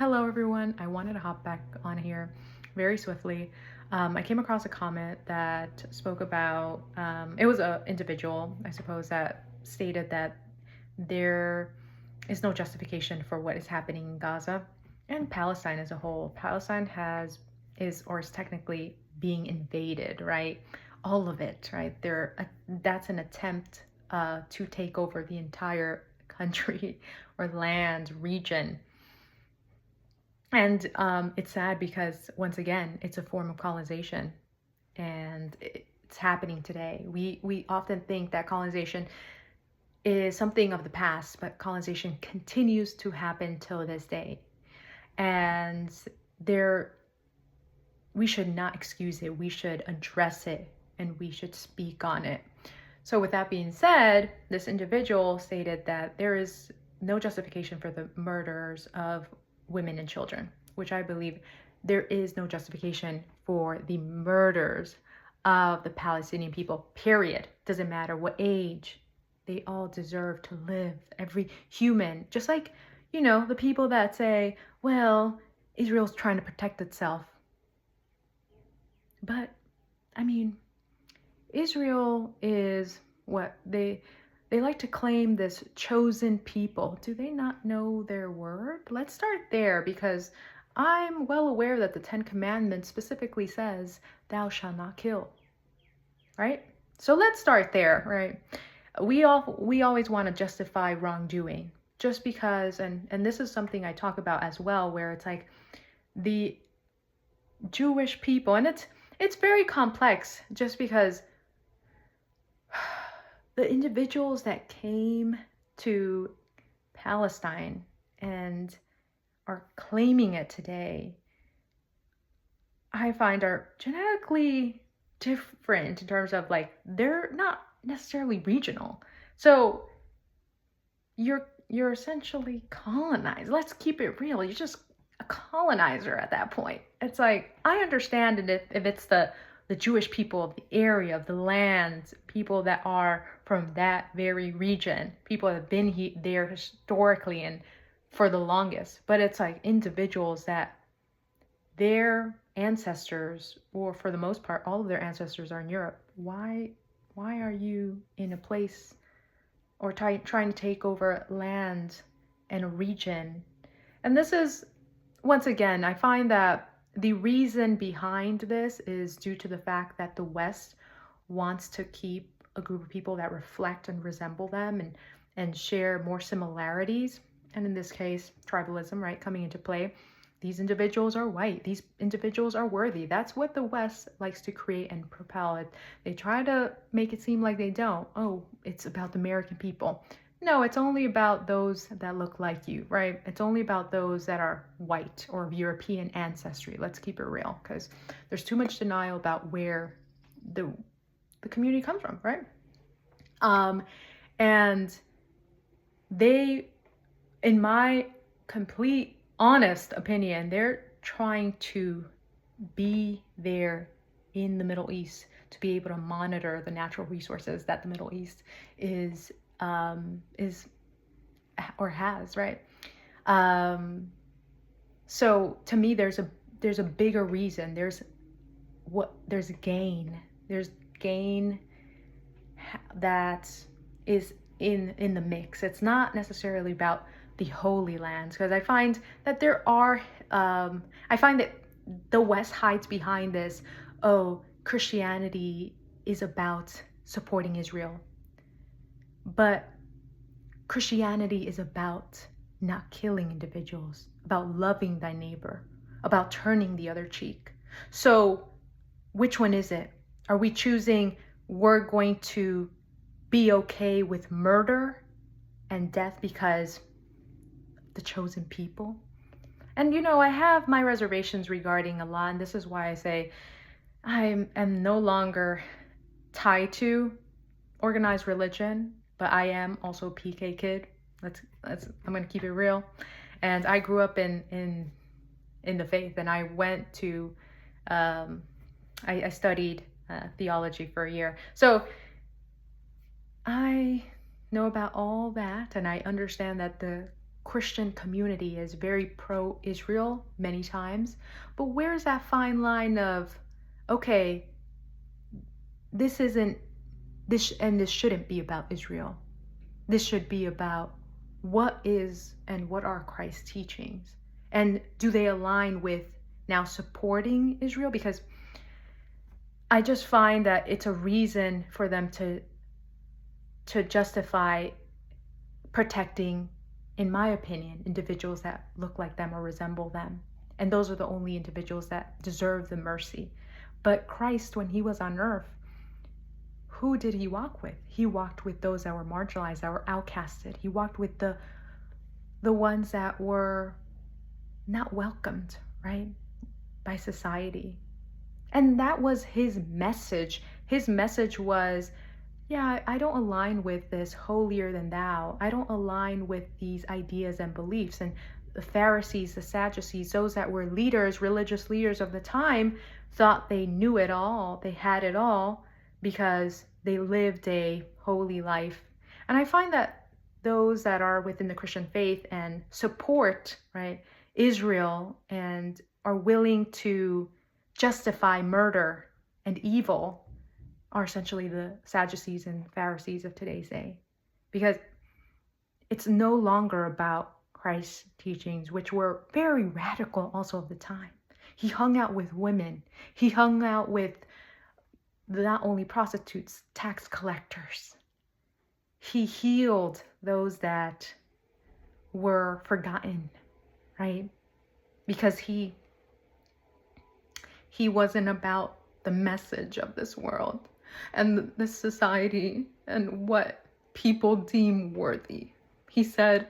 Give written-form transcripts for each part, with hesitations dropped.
Hello, everyone. I wanted to hop back on here very swiftly. I came across a comment that spoke about, it was an individual, I suppose, that stated that there is no justification for what is happening in Gaza and Palestine as a whole. Palestine is technically being invaded, right? All of it, right? That's an attempt to take over the entire country or land, region. And it's sad because, once again, it's a form of colonization, and it's happening today. We often think that colonization is something of the past, but colonization continues to happen till this day. And there, we should not excuse it. We should address it, and we should speak on it. So, with that being said, this individual stated that there is no justification for the murders of women and children, which I believe there is no justification for the murders of the Palestinian people, period. Doesn't matter what age, they all deserve to live. Every human, just like, the people that say, well, Israel's trying to protect itself. But, I mean, Israel is what they like to claim, this chosen people. Do they not know their word? Let's start there, because I'm well aware that the Ten Commandments specifically says, thou shalt not kill, right? So let's start there, right? We always want to justify wrongdoing just because, and this is something I talk about as well, where it's like the Jewish people, and it's very complex, just because the individuals that came to Palestine and are claiming it today, I find are genetically different in terms of, like, they're not necessarily regional. So you're essentially colonized. Let's keep it real. You're just a colonizer at that point. It's like, I understand it if it's the Jewish people of the area, of the land, people that are from that very region, people that have been there historically and for the longest. But it's like individuals that their ancestors, or for the most part, all of their ancestors are in Europe. Why are you in a place or trying to take over land and a region? And this is, once again, I find that the reason behind this is due to the fact that the West wants to keep a group of people that reflect and resemble them and share more similarities. And in this case, tribalism, right, coming into play. These individuals are white. These individuals are worthy. That's what the West likes to create and propel it. They try to make it seem like they don't. Oh, it's about the American people. No, it's only about those that look like you, right? It's only about those that are white or of European ancestry. Let's keep it real, because there's too much denial about where the community comes from, right? And they, in my complete honest opinion, they're trying to be there in the Middle East to be able to monitor the natural resources that the Middle East is or has, right? So to me, there's a bigger reason. There's gain. There's gain that is in the mix. It's not necessarily about the Holy Lands, because I find that I find that the West hides behind this, oh, Christianity is about supporting Israel. But Christianity is about not killing individuals, about loving thy neighbor, about turning the other cheek. So which one is it? Are we choosing we're going to be okay with murder and death because the chosen people? And I have my reservations regarding Allah, and this is why I say I am no longer tied to organized religion, but I am also a PK kid. I'm gonna keep it real. And I grew up in the faith, and I went to I studied theology for a year. So I know about all that, and I understand that the Christian community is very pro-Israel many times, but where's that fine line of, okay, this isn't this and this shouldn't be about Israel. This should be about what is and what are Christ's teachings, and do they align with now supporting Israel? Because I just find that it's a reason for them to justify protecting, in my opinion, individuals that look like them or resemble them. And those are the only individuals that deserve the mercy. But Christ, when he was on earth, who did he walk with? He walked with those that were marginalized, that were outcasted. He walked with the ones that were not welcomed, right, by society. And that was his message. His message was, yeah, I don't align with this holier than thou. I don't align with these ideas and beliefs. And the Pharisees, the Sadducees, those that were leaders, religious leaders of the time, thought they knew it all. They had it all because they lived a holy life. And I find that those that are within the Christian faith and support, right, Israel and are willing to justify murder and evil are essentially the Sadducees and Pharisees of today's day. Because it's no longer about Christ's teachings, which were very radical also of the time. He hung out with women. He hung out with not only prostitutes, tax collectors. He healed those that were forgotten, right? Because he wasn't about the message of this world and this society and what people deem worthy. He said,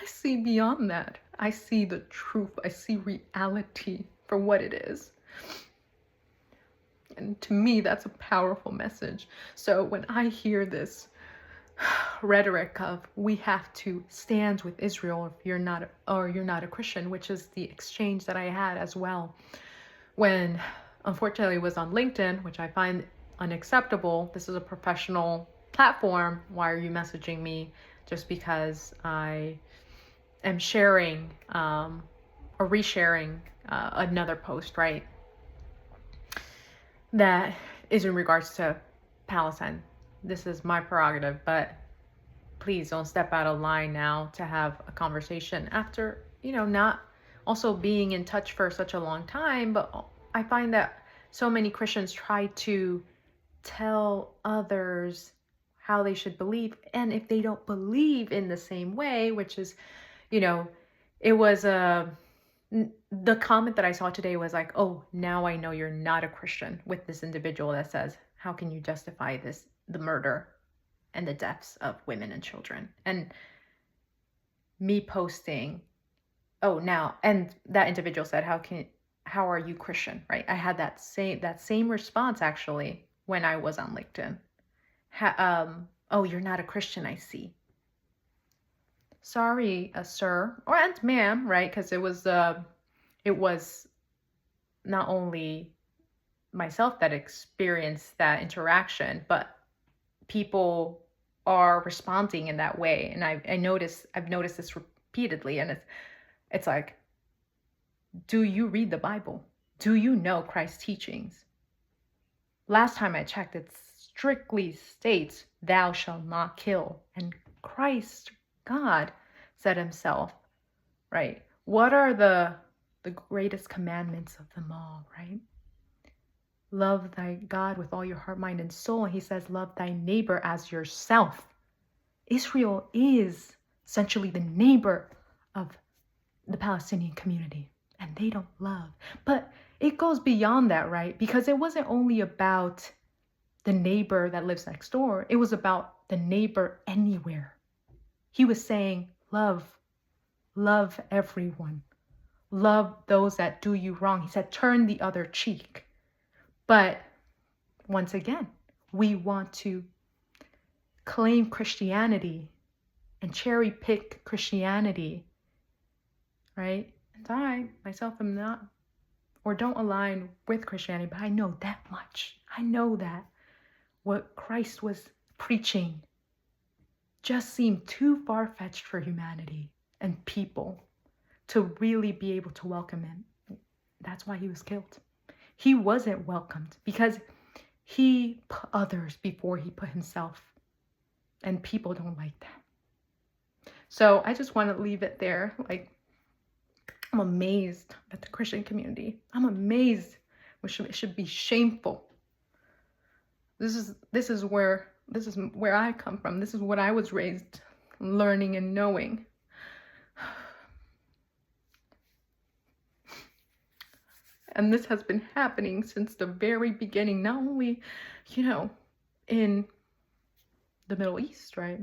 I see beyond that. I see the truth. I see reality for what it is. And to me, that's a powerful message. So when I hear this rhetoric of we have to stand with Israel if you're not a Christian, which is the exchange that I had as well when unfortunately was on LinkedIn, which I find unacceptable. This is a professional platform. Why are you messaging me just because I am sharing or resharing another post, right? That is in regards to Palestine. This is my prerogative, but please don't step out of line now to have a conversation after, not also being in touch for such a long time. But I find that so many Christians try to tell others how they should believe. And if they don't believe in the same way, which is, it was the comment that I saw today was like, oh, now I know you're not a Christian, with this individual that says, how can you justify the murder and the deaths of women and children? And me posting, oh, now, and that individual said, how are you Christian, right? I had that same response actually when I was on LinkedIn. Oh, you're not a Christian, I see. Sorry, sir, or and ma'am, right? Because it was not only myself that experienced that interaction, but people are responding in that way. And I've noticed this repeatedly, and it's like, do you read the Bible? Do you know Christ's teachings? Last time I checked, it strictly states, thou shalt not kill. And Christ, God, said himself, right? What are the greatest commandments of them all, right? Love thy God with all your heart, mind, and soul. And he says, love thy neighbor as yourself. Israel is essentially the neighbor of the Palestinian community, and they don't love. But it goes beyond that, right? Because it wasn't only about the neighbor that lives next door. It was about the neighbor anywhere. He was saying, love everyone. Love those that do you wrong. He said, turn the other cheek. But once again, we want to claim Christianity and cherry pick Christianity, right? And I myself am not, or don't align with Christianity, but I know that much. I know that what Christ was preaching just seemed too far-fetched for humanity. and people to really be able to welcome him. That's why he was killed. He wasn't welcomed because he put others before he put himself. And people don't like that. So I just want to leave it there. Like, I'm amazed at the Christian community. I'm amazed. It should be shameful. This is where I come from. This is what I was raised learning and knowing. And this has been happening since the very beginning, not only, in the Middle East, right?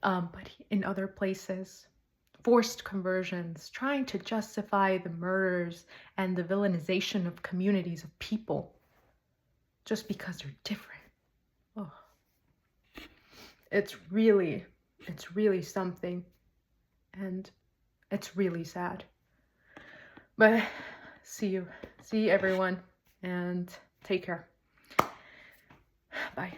But in other places, forced conversions, trying to justify the murders and the villainization of communities of people just because they're different. Oh. It's really something, and it's really sad. But see everyone, and take care. Bye.